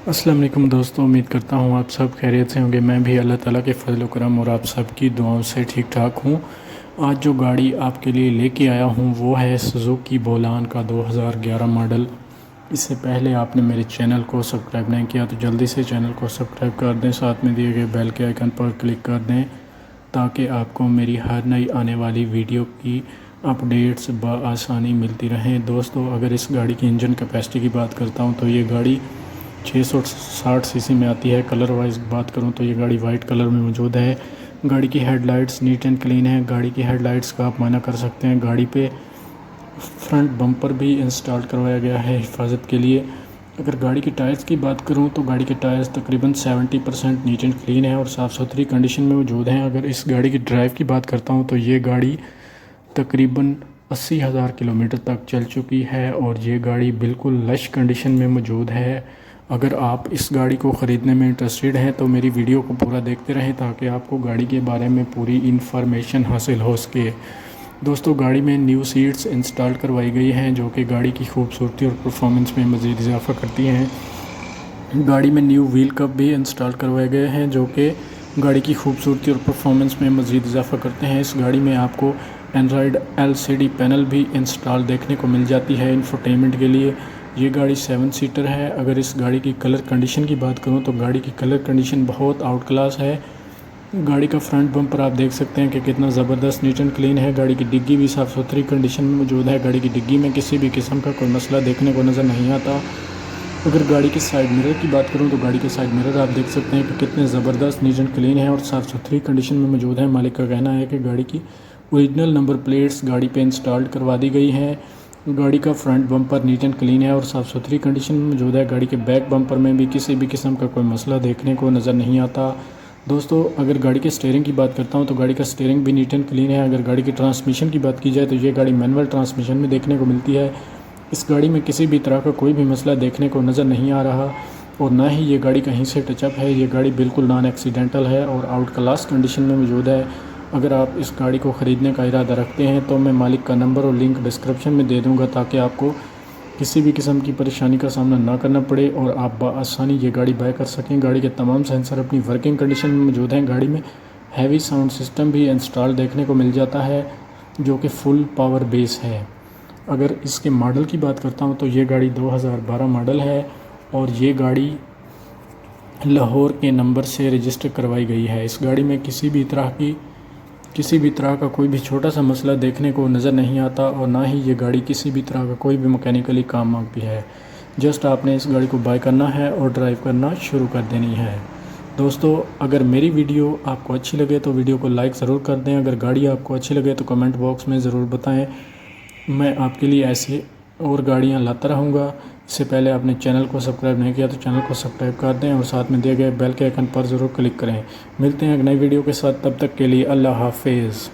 السلام علیکم دوستوں، امید کرتا ہوں آپ سب خیریت سے ہوں گے۔ میں بھی اللہ تعالیٰ کے فضل و کرم اور آپ سب کی دعاؤں سے ٹھیک ٹھاک ہوں۔ آج جو گاڑی آپ کے لیے لے کے آیا ہوں وہ ہے سوزوکی بولان کا 2011 ماڈل۔ اس سے پہلے آپ نے میرے چینل کو سبسکرائب نہیں کیا تو جلدی سے چینل کو سبسکرائب کر دیں، ساتھ میں دیے گئے بیل کے آئیکن پر کلک کر دیں تاکہ آپ کو میری ہر نئی آنے والی ویڈیو کی اپڈیٹس بآسانی ملتی رہیں۔ دوستو، اگر اس گاڑی کی انجن کیپیسٹی کی بات کرتا ہوں تو یہ گاڑی 660 سی سی میں آتی ہے۔ کلر وائز بات کروں تو یہ گاڑی وائٹ کلر میں موجود ہے۔ گاڑی کی headlights neat and clean ہے۔ گاڑی کی ہیڈ لائٹس کا آپ معائنہ کر سکتے ہیں۔ گاڑی پہ فرنٹ بمپر بھی انسٹال کروایا گیا ہے حفاظت کے لیے۔ اگر گاڑی کی ٹائرز کی بات کروں تو گاڑی کے ٹائرز تقریباً 70% نیٹ اینڈ کلین ہے اور صاف ستھری کنڈیشن میں موجود ہیں۔ اگر اس گاڑی کی ڈرائیو کی بات کرتا ہوں تو یہ گاڑی تقریباً 80,000 کلومیٹر تک چل چکی ہے اور یہ گاڑی بالکل لش کنڈیشن میں موجود ہے۔ اگر آپ اس گاڑی کو خریدنے میں انٹرسٹڈ ہیں تو میری ویڈیو کو پورا دیکھتے رہیں تاکہ آپ کو گاڑی کے بارے میں پوری انفارمیشن حاصل ہو سکے۔ دوستو، گاڑی میں نیو سیٹس انسٹال کروائی گئی ہیں جو کہ گاڑی کی خوبصورتی اور پرفارمنس میں مزید اضافہ کرتی ہیں۔ گاڑی میں نیو وہیل کپ بھی انسٹال کروائے گئے ہیں جو کہ گاڑی کی خوبصورتی اور پرفارمنس میں مزید اضافہ کرتے ہیں۔ اس گاڑی میں آپ کو اینڈرائڈ LCD پینل بھی انسٹال دیکھنے کو مل جاتی ہے انفوٹینمنٹ کے لیے۔ یہ گاڑی 7 سیٹر ہے۔ اگر اس گاڑی کی کلر کنڈیشن کی بات کروں تو گاڑی کی کلر کنڈیشن بہت آؤٹ کلاس ہے۔ گاڑی کا فرنٹ بمپر آپ دیکھ سکتے ہیں کہ کتنا زبردست نیٹ اینڈ کلین ہے۔ گاڑی کی ڈگی بھی صاف ستھری کنڈیشن میں موجود ہے۔ گاڑی کی ڈگی میں کسی بھی قسم کا کوئی مسئلہ دیکھنے کو نظر نہیں آتا۔ اگر گاڑی کی سائیڈ مرر کی بات کروں تو گاڑی کے سائیڈ مرر آپ دیکھ سکتے ہیں کہ کتنے زبردست نیٹ اینڈ کلین ہے اور صاف ستھری کنڈیشن میں موجود ہے۔ مالک کا کہنا ہے کہ گاڑی کی اوریجنل نمبر پلیٹس گاڑی پہ انسٹالڈ کروا دی گئی ہیں۔ گاڑی کا front bumper neat and clean ہے اور صاف ستھری کنڈیشن میں موجود ہے۔ گاڑی کے بیک بمپر میں بھی کسی بھی قسم کا کوئی مسئلہ دیکھنے کو نظر نہیں آتا۔ دوستو، اگر گاڑی کے سٹیئرنگ کی بات کرتا ہوں تو گاڑی کا سٹیئرنگ بھی نیٹ اینڈ کلین ہے۔ اگر گاڑی کی ٹرانسمیشن کی بات کی جائے تو یہ گاڑی مینول ٹرانسمیشن میں دیکھنے کو ملتی ہے۔ اس گاڑی میں کسی بھی طرح کا کوئی بھی مسئلہ دیکھنے کو نظر نہیں آ رہا اور نہ ہی یہ گاڑی کہیں سے ٹچ اپ ہے۔ یہ گاڑی بالکل نان ایکسیڈنٹل ہے اور آؤٹ کلاس کنڈیشن میں موجود ہے۔ اگر آپ اس گاڑی کو خریدنے کا ارادہ رکھتے ہیں تو میں مالک کا نمبر اور لنک ڈسکرپشن میں دے دوں گا تاکہ آپ کو کسی بھی قسم کی پریشانی کا سامنا نہ کرنا پڑے اور آپ بآسانی یہ گاڑی بائی کر سکیں۔ گاڑی کے تمام سینسر اپنی ورکنگ کنڈیشن میں موجود ہیں۔ گاڑی میں ہیوی ساؤنڈ سسٹم بھی انسٹال دیکھنے کو مل جاتا ہے جو کہ فل پاور بیس ہے۔ اگر اس کے ماڈل کی بات کرتا ہوں تو یہ گاڑی 2012 ماڈل ہے اور یہ گاڑی لاہور کے نمبر سے رجسٹر کروائی گئی ہے۔ اس گاڑی میں کسی بھی طرح کا کوئی بھی چھوٹا سا مسئلہ دیکھنے کو نظر نہیں آتا اور نہ ہی یہ گاڑی کسی بھی طرح کا کوئی بھی مکینیکلی کام مانگتی ہے۔ جسٹ آپ نے اس گاڑی کو بائی کرنا ہے اور ڈرائیو کرنا شروع کر دینی ہے۔ دوستو، اگر میری ویڈیو آپ کو اچھی لگے تو ویڈیو کو لائک ضرور کر دیں۔ اگر گاڑی آپ کو اچھی لگے تو کمنٹ باکس میں ضرور بتائیں۔ میں آپ کے لیے ایسی اور گاڑیاں لاتا رہوں گا۔ اس سے پہلے آپ نے چینل کو سبسکرائب نہیں کیا تو چینل کو سبسکرائب کر دیں اور ساتھ میں دیے گئے بیل کے آئیکن پر ضرور کلک کریں۔ ملتے ہیں ایک نئی ویڈیو کے ساتھ، تب تک کے لیے اللہ حافظ۔